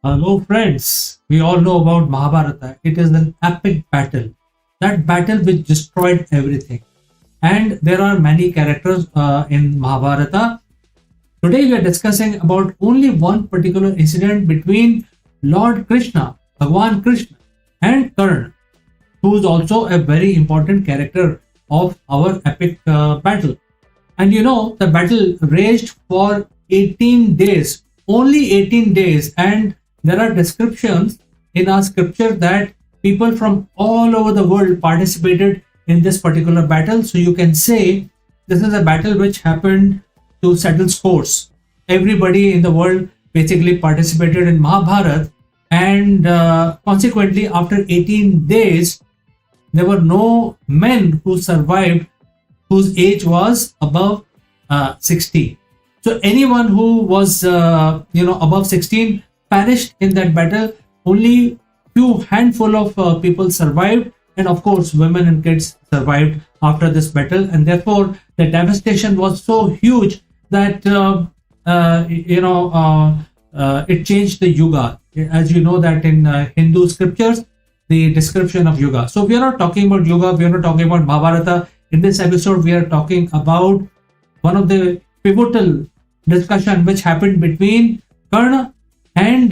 Hello, friends. We all know about Mahabharata. It is an epic battle. That battle which destroyed everything. And there are many characters in Mahabharata. Today we are discussing about only one particular incident between Lord Krishna, Bhagwan Krishna, and Karna, who is also a very important character of our epic battle. And the battle raged for 18 days, only 18 days. And there are descriptions in our scripture that people from all over the world participated in this particular battle. So you can say this is a battle which happened to settle scores. Everybody in the world basically participated in Mahabharata, and consequently, after 18 days, there were no men who survived whose age was above 60. So anyone who was above 16 perished in that battle. Only few handful of people survived, and of course women and kids survived after this battle. And therefore the devastation was so huge that it changed the yuga. As you know that in Hindu scriptures, the description of yuga. So we are not talking about yuga, we are not talking about Mahabharata. In this episode, we are talking about one of the pivotal discussion which happened between Karna and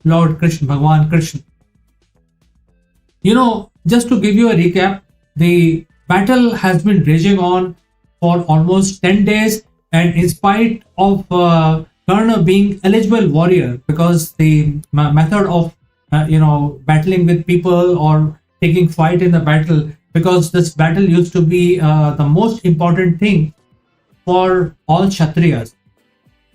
Lord Krishna, Bhagwan Krishna. Just to give you a recap, the battle has been raging on for almost 10 days, and in spite of Karna being eligible warrior, because the method of battling with people or taking fight in the battle, because this battle used to be the most important thing for all Kshatriyas.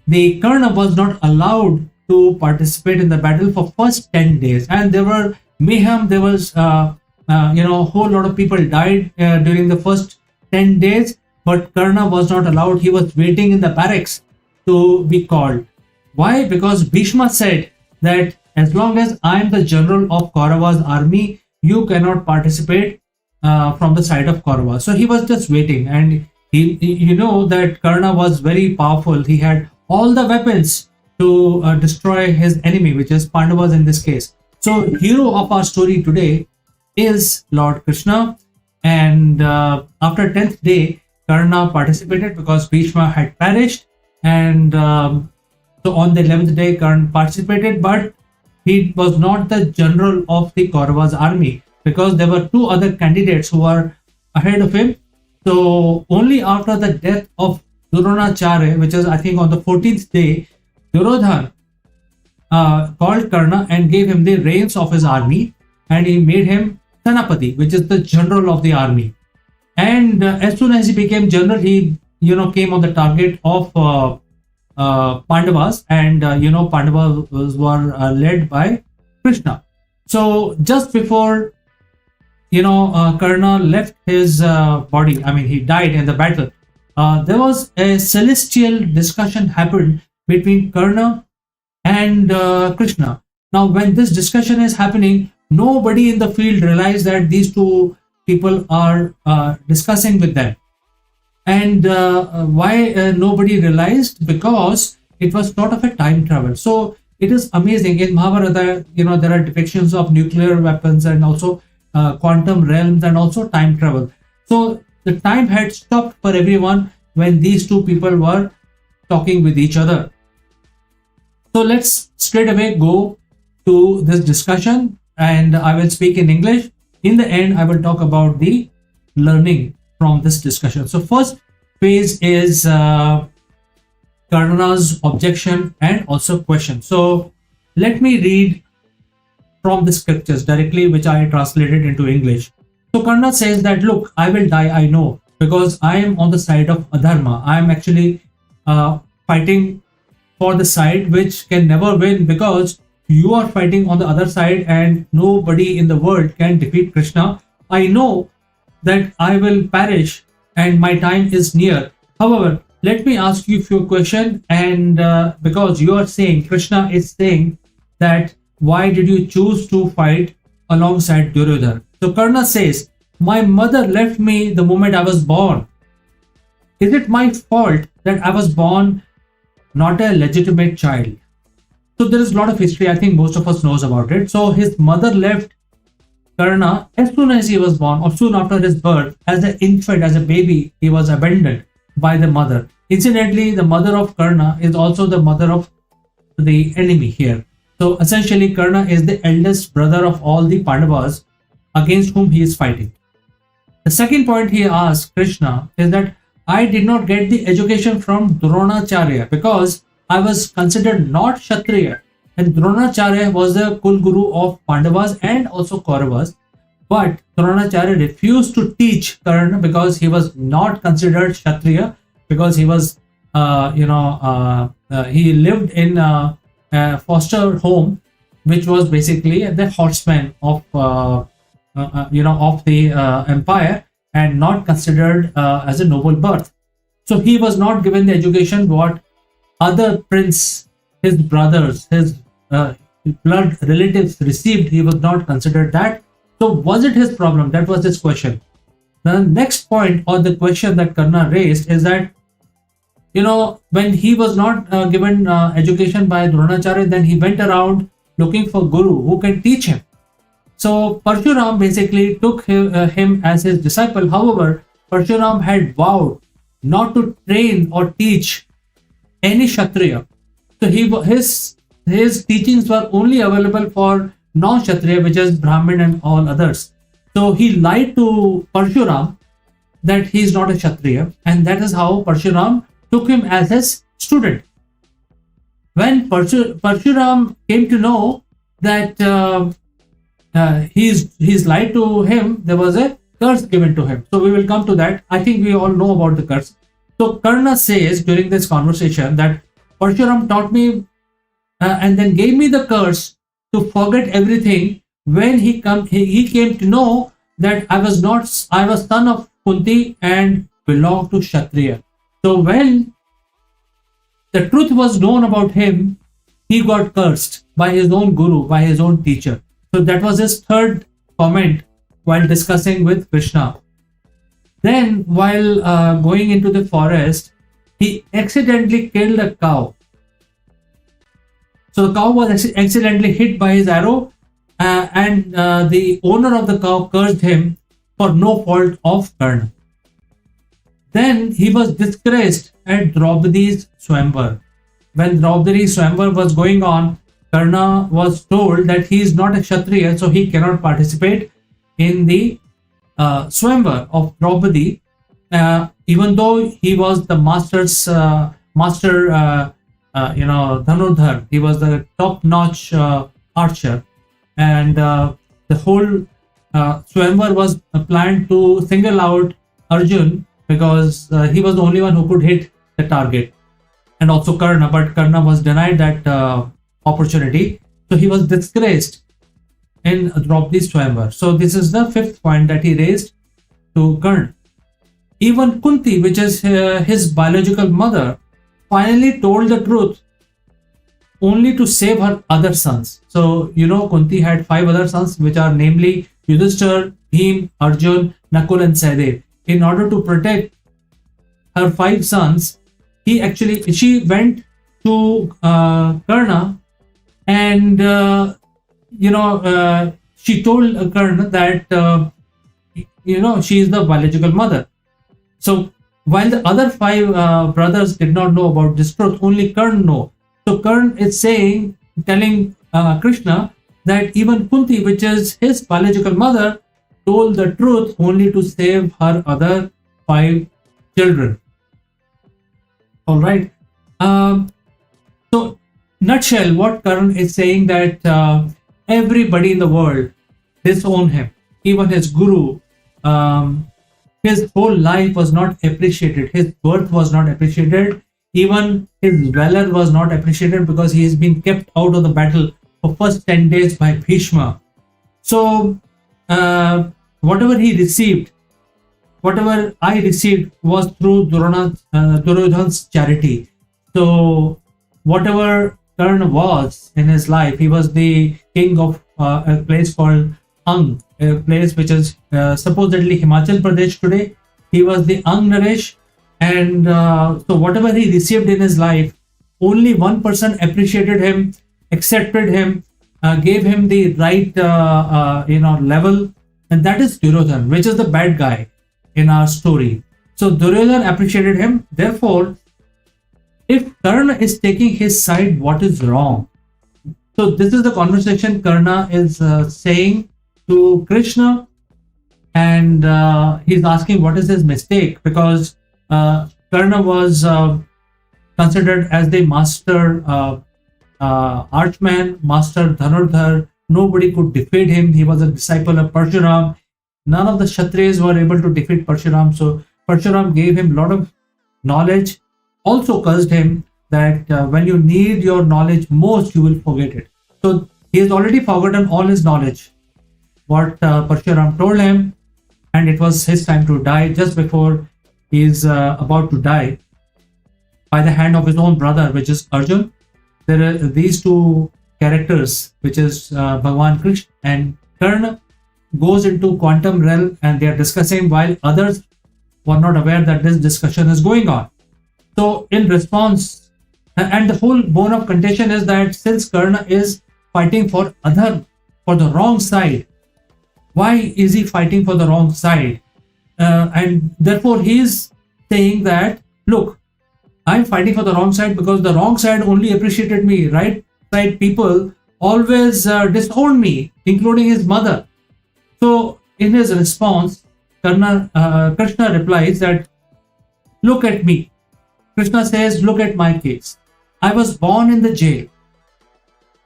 The Karna was not allowed to participate in the battle for first 10 days, and there were mayhem. There was a whole lot of people died during the first 10 days, but Karna was not allowed. He was waiting in the barracks to be called. Why? Because Bhishma said that as long as I am the general of Kauravas army, you cannot participate from the side of Kauravas. So he was just waiting, and that Karna was very powerful. He had all the weapons to destroy his enemy, which is Pandavas in this case. So hero of our story today is Lord Krishna, and after 10th day, Karna participated because Bhishma had perished, and so on the 11th day, Karna participated, but he was not the general of the Kauravas army because there were two other candidates who were ahead of him. So only after the death of Duryodhana, which is I think on the 14th day, Duryodhana called Karna and gave him the reins of his army, and he made him Senapati, which is the general of the army. And as soon as he became general, he came on the target of Pandavas, and Pandavas were led by Krishna. So just before Karna left his body, I mean he died in the battle, there was a celestial discussion happened between Karna and Krishna. Now when this discussion is happening, nobody in the field realized that these two people are discussing with them. And why nobody realized? Because it was sort of a time travel. So it is amazing. In Mahabharata, there are depictions of nuclear weapons and also quantum realms and also time travel. So the time had stopped for everyone when these two people were talking with each other. So let's straight away go to this discussion, and I will speak in English. In the end, I will talk about the learning from this discussion. So first phase is Karna's objection and also question. So let me read from the scriptures directly, which I translated into English. So Karna says that, look, I will die, I know, because I am on the side of adharma. I am actually fighting for the side which can never win, because you are fighting on the other side and nobody in the world can defeat Krishna. I know that I will perish and my time is near. However, let me ask you a few questions, and because you are saying, Krishna is saying that why did you choose to fight alongside Duryodhana? So Karna says, my mother left me the moment I was born. Is it my fault that I was born not a legitimate child? So there is a lot of history. I think most of us knows about it. So his mother left Karna as soon as he was born, or soon after his birth. As an infant, as a baby, he was abandoned by the mother. Incidentally, the mother of Karna is also the mother of the enemy here. So essentially, Karna is the eldest brother of all the Pandavas against whom he is fighting. The second point he asked Krishna is that I did not get the education from Dronacharya because I was considered not Kshatriya. And Dronacharya was the Kul Guru of Pandavas and also Kauravas. But Dronacharya refused to teach Karna because he was not considered Kshatriya, because he was, he lived in a foster home, which was basically the horseman of, of the empire, and not considered as a noble birth. So he was not given the education what other prince, his brothers, his blood relatives received. He was not considered that. So was it his problem? That was his question. The next point, or the question that Karna raised, is that when he was not given education by Dronacharya, then he went around looking for guru who can teach him. So Parshuram basically took him as his disciple. However, Parshuram had vowed not to train or teach any Kshatriya. So his teachings were only available for non-Kshatriya, which is Brahmin and all others. So he lied to Parshuram that he is not a Kshatriya, and that is how Parshuram took him as his student. When Parshuram came to know that he's lied to him, there was a curse given to him. So we will come to that. I think we all know about the curse. So Karna says during this conversation that Parshuram taught me and then gave me the curse to forget everything when he came to know that I was son of Kunti and belonged to Kshatriya. So when the truth was known about him, he got cursed by his own guru, by his own teacher. So that was his third comment while discussing with Krishna. Then while going into the forest, he accidentally killed a cow. So the cow was accidentally hit by his arrow, and the owner of the cow cursed him for no fault of Karna. Then he was disgraced at Draupadi's Swamvar. When Draupadi's Swamvar was going on, Karna was told that he is not a Kshatriya, so he cannot participate in the Swamvar of Draupadi, even though he was the master Dhanurdhar. He was the top-notch archer, and the whole Swamvar was planned to single out Arjun because he was the only one who could hit the target, and also Karna, but Karna was denied that opportunity. So he was disgraced in Draupadi's Swamvar. So this is the fifth point that he raised to Karna. Even Kunti, which is his biological mother, finally told the truth only to save her other sons. So Kunti had 5 other sons, which are namely Yudhishthir, Bhim, Arjun, Nakul and Sahadev. In order to protect her 5 sons, she went to Karna, and she told Karna that she is the biological mother. So while the other 5 brothers did not know about this truth, only Karna know. So Karna is telling Krishna that even Kunti, which is his biological mother, told the truth only to save her other 5 children. All right. So, nutshell, what Karna is saying that everybody in the world disowned him, even his guru. His whole life was not appreciated. His birth was not appreciated. Even his valor was not appreciated because he has been kept out of the battle for first 10 days by Bhishma. So, whatever I received was through Duryodhana's charity. So whatever Karna was in his life, he was the king of a place called Ang, a place which is supposedly Himachal Pradesh today. He was the Ang Naresh, and so whatever he received in his life, only one person appreciated him, accepted him, gave him the right level, and that is Duryodhana, which is the bad guy in our story. So Duryodhana appreciated him. Therefore, if Karna is taking his side, what is wrong? So this is the conversation Karna is saying to Krishna, and he's asking what is his mistake, because Karna was considered as the master archman, master Dhanurdhar. Nobody could defeat him. He was a disciple of Parshuram. None of the Kshatriyas were able to defeat Parshuram. So Parshuram gave him a lot of knowledge, also cursed him that when you need your knowledge most, you will forget it. So he has already forgotten all his knowledge, what Parshuram told him, and it was his time to die. Just before he is about to die by the hand of his own brother, which is Arjun, there are these two characters, which is Bhagwan Krishna and Karna, goes into quantum realm, and they are discussing while others were not aware that this discussion is going on. So in response, and the whole bone of contention is that since Karna is fighting for the wrong side, why is he fighting for the wrong side? And therefore he is saying that, look, I'm fighting for the wrong side because the wrong side only appreciated me. Right side people always disowned me, including his mother. So in his response, Krishna replies that, look at me. Krishna says, look at my case. I was born in the jail.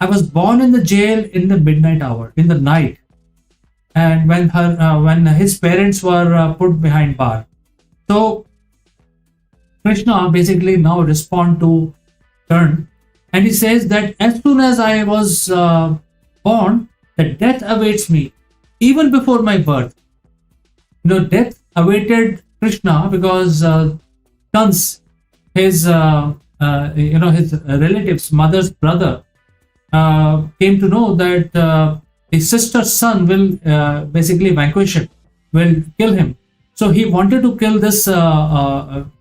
I was born in the jail in the midnight hour, in the night. And when his parents were put behind bar. So Krishna basically now respond to Karna, and he says that as soon as I was born, the death awaits me, even before my birth. Death awaited Krishna because Kans, his his relatives, mother's brother, came to know that his sister's son will basically vanquish him, will kill him. So he wanted to kill this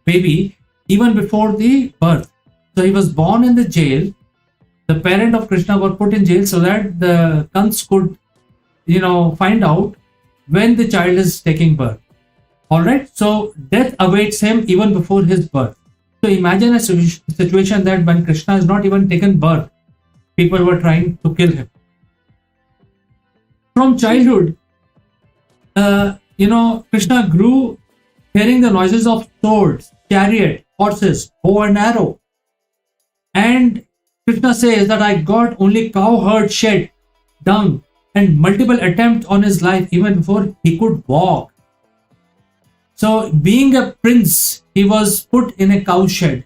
baby even before the birth. So he was born in the jail. The parent of Krishna were put in jail so that the Kans could, find out when the child is taking birth. All right. So death awaits him even before his birth. So imagine a situation that when Krishna has not even taken birth, people were trying to kill him. From childhood, Krishna grew hearing the noises of swords, chariot, horses, bow and arrow. And Krishna says that I got only cow herd shed, dung, and multiple attempts on his life even before he could walk. So being a prince, he was put in a cow shed.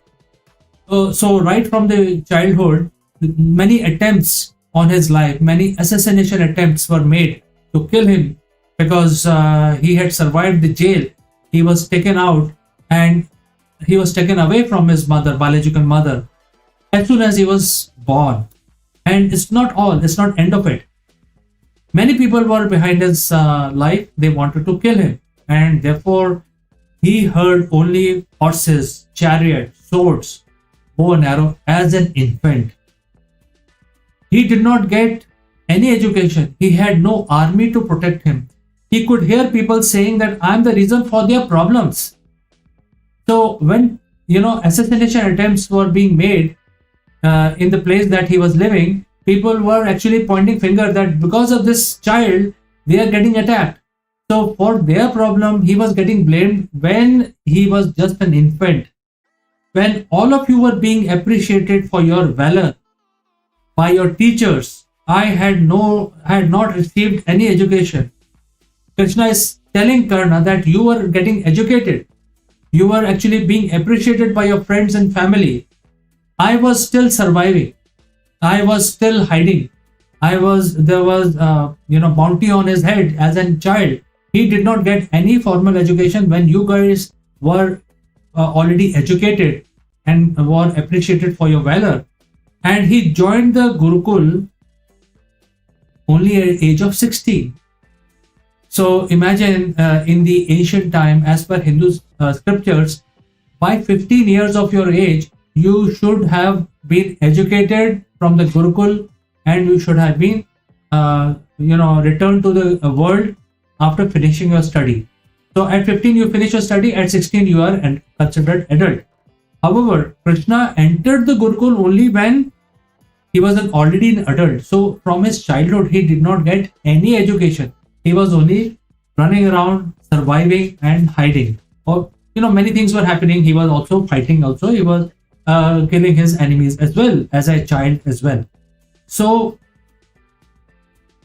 So right from the childhood, many attempts on his life, many assassination attempts were made to kill him because he had survived the jail. He was taken out and he was taken away from his mother, biological mother, as soon as he was born. And it's not end of it. Many people were behind his life. They wanted to kill him. And therefore, he heard only horses, chariots, swords, bow and arrow as an infant. He did not get any education. He had no army to protect him. He could hear people saying that I'm the reason for their problems. So when, assassination attempts were being made in the place that he was living, people were actually pointing finger that because of this child, they are getting attacked. So for their problem, he was getting blamed when he was just an infant. When all of you were being appreciated for your valor by your teachers, I had not received any education. Krishna is telling Karna that you were getting educated. You were actually being appreciated by your friends and family. I was still surviving. I was still hiding. There was bounty on his head as a child. He did not get any formal education when you guys were already educated and were appreciated for your valor. And he joined the Gurukul only at the age of 16. So imagine in the ancient time, as per Hindu scriptures, by 15 years of your age, you should have been educated from the Gurukul, and you should have been, returned to the world after finishing your study. So at 15 you finish your study, at 16 you are considered adult. However, Krishna entered the Gurukul only when he was already an adult. So from his childhood he did not get any education. He was only running around, surviving and hiding. Or many things were happening. He was also fighting. Also, he was killing his enemies as well as a child as well. So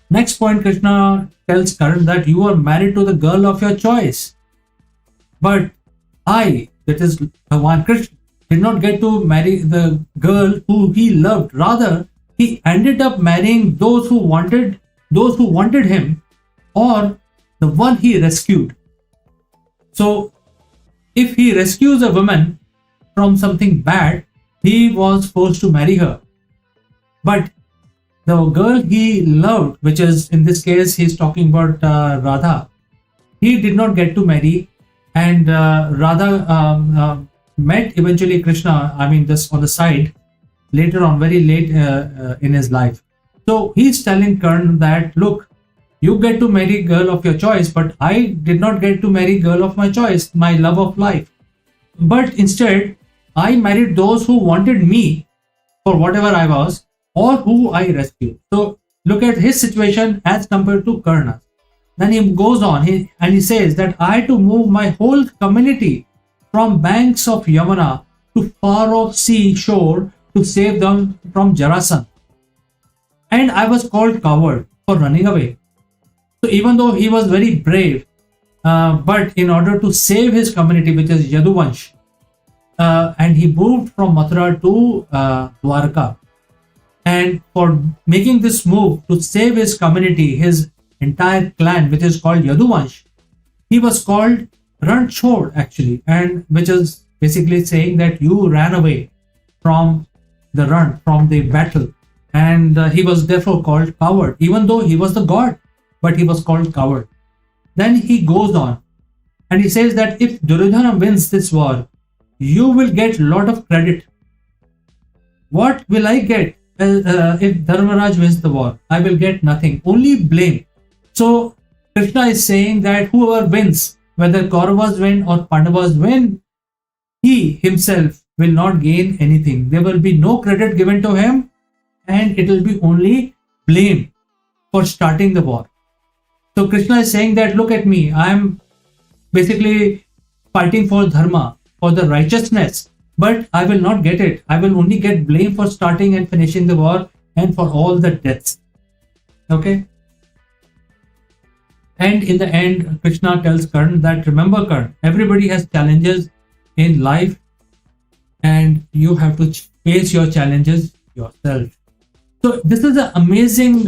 next point, Krishna tells Karna that you are married to the girl of your choice, but I, that is Bhagwan Krishna, did not get to marry the girl who he loved. Rather, he ended up marrying those who wanted him, or the one he rescued. So if he rescues a woman from something bad, he was forced to marry her. But the girl he loved, which is in this case he's talking about Radha, he did not get to marry, and Radha met eventually Krishna. I mean, this on the side later on, very late in his life. So he's telling Karna that, look, you get to marry girl of your choice, but I did not get to marry girl of my choice, my love of life. But instead, I married those who wanted me for whatever I was, or who I rescued. So look at his situation as compared to Karna. Then he goes on, and he says that I had to move my whole community from banks of Yamuna to far off sea shore to save them from Jarasandha. And I was called coward for running away. So even though he was very brave, but in order to save his community, which is Yaduvansh, and he moved from Mathura to Dwarka. And for making this move to save his community, his entire clan, which is called Yaduvansh, he was called Ranchod actually, and which is basically saying that you ran away from the battle, and he was therefore called coward, even though he was the god, but he was called coward. Then he goes on and he says that if Duryodhana wins this war, you will get a lot of credit. What will I get if Dharmaraj wins the war? I will get nothing, only blame. So Krishna is saying that whoever wins, whether Kauravas win or Pandavas win, he himself will not gain anything. There will be no credit given to him, and it will be only blame for starting the war. So Krishna is saying that, look at me, I am basically fighting for Dharma, for the righteousness, but I will not get it. I will only get blame for starting and finishing the war and for all the deaths. Okay? And in the end, Krishna tells Karna that, remember Karna, everybody has challenges in life, and you have to face your challenges yourself. So this is an amazing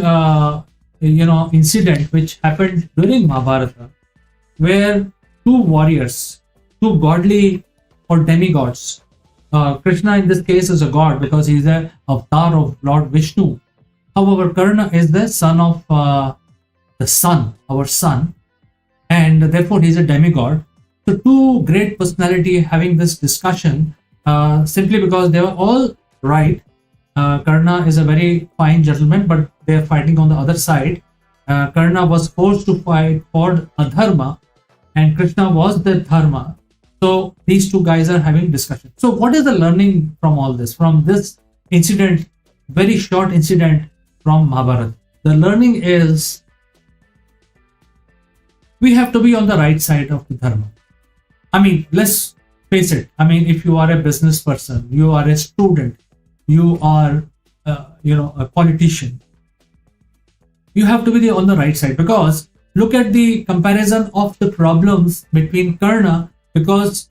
incident which happened during Mahabharata, where two warriors, two godly or demigods, Krishna in this case is a god because he is a avatar of Lord Vishnu. However, Karna is the son of the sun, our sun, and therefore he is a demigod. So two great personality having this discussion simply because they were all right. Karna is a very fine gentleman, but they are fighting on the other side. Karna was forced to fight for adharma, and Krishna was the dharma. So these two guys are having discussion. So what is the learning from all this? From this incident, very short incident from Mahabharata. The learning is we have to be on the right side of the dharma. I mean, let's face it. I mean, if you are a business person, you are a student, you are, a politician, you have to be on the right side, because look at the comparison of the problems between Karna, because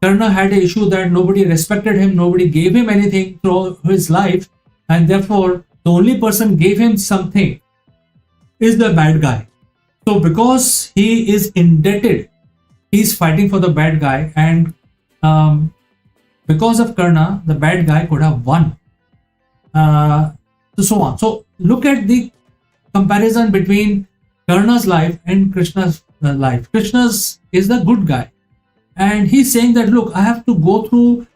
Karna had an issue that nobody respected him, nobody gave him anything through his life, and therefore the only person gave him something is the bad guy. So because he is indebted, he's fighting for the bad guy, and because of Karna, the bad guy could have won. So on. So look at the comparison between Karna's life and Krishna's life. Krishna's is the good guy, and he's saying that, look, I have to go through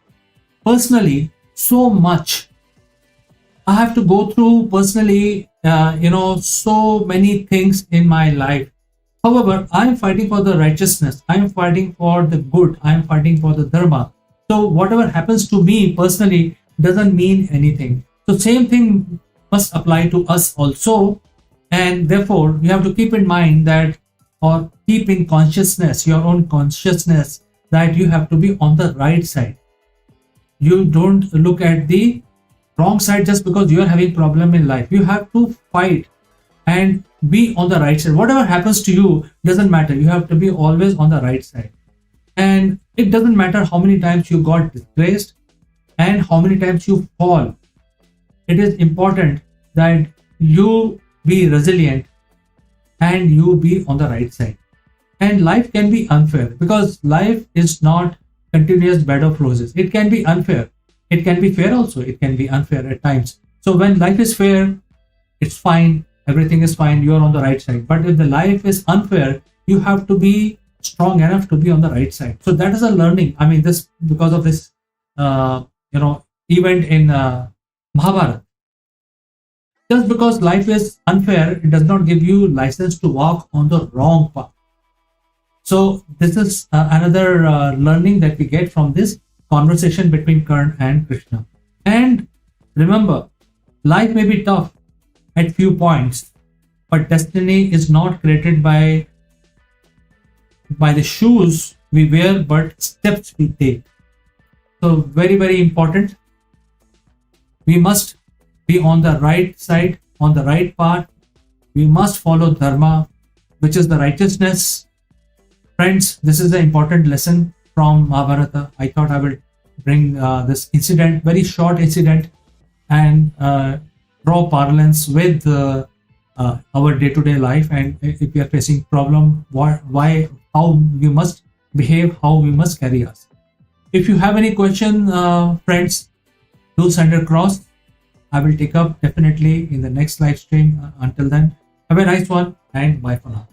personally so much. I have to go through personally, so many things in my life. However, I am fighting for the righteousness. I am fighting for the good. I am fighting for the dharma. So whatever happens to me personally doesn't mean anything. So same thing must apply to us also. And therefore, you have to keep in mind that, or keep in consciousness, your own consciousness, that you have to be on the right side. You don't look at the wrong side just because you are having problem in life. You have to fight and be on the right side. Whatever happens to you doesn't matter. You have to be always on the right side. And it doesn't matter how many times you got disgraced and how many times you fall. It is important that you be resilient and you be on the right side. And life can be unfair because life is not continuous bed of roses. It can be unfair. It can be fair also. It can be unfair at times. So when life is fair, it's fine. Everything is fine. You're on the right side. But if the life is unfair, you have to be strong enough to be on the right side. So that is a learning. I mean, this because of this, event in Mahabharata. Just because life is unfair, it does not give you license to walk on the wrong path. So this is another learning that we get from this conversation between Karna and Krishna. And remember, life may be tough at few points, but destiny is not created by the shoes we wear, but steps we take. So very, very important. We must be on the right side, on the right path. We must follow Dharma, which is the righteousness. Friends, this is the important lesson from Mahabharata. I thought I will bring this incident, very short incident, and draw parallels with our day-to-day life. And if we are facing problem, why, how we must behave, how we must carry us. If you have any question, friends, do send across. I will take up definitely in the next live stream. Until then, have a nice one and bye for now.